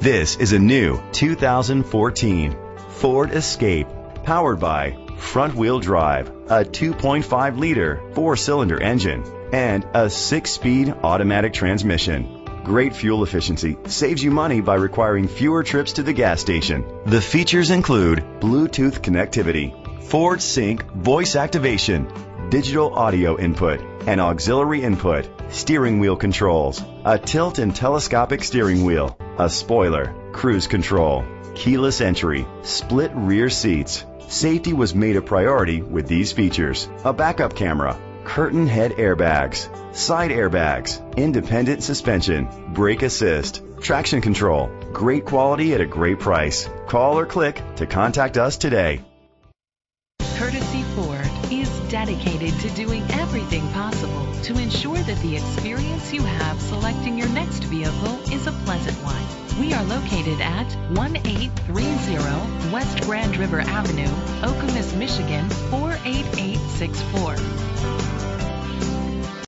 This is a new 2014 Ford Escape, powered by front-wheel drive, a 2.5-liter four-cylinder engine, and a 6-speed automatic transmission. Great fuel efficiency saves you money by requiring fewer trips to the gas station. The features include Bluetooth connectivity, Ford Sync voice activation, digital audio input, and auxiliary input, steering wheel controls, a tilt and telescopic steering wheel, a spoiler, cruise control, keyless entry, split rear seats. Safety was made a priority with these features: a backup camera, curtain head airbags, side airbags, independent suspension, brake assist, traction control. Great quality at a great price. Call or click to contact us today. Courtesy Ford is dedicated to doing everything possible to ensure that the experience you have selecting your next vehicle is a pleasant one. We are located at 1830 West Grand River Avenue, Okemos, Michigan 48864.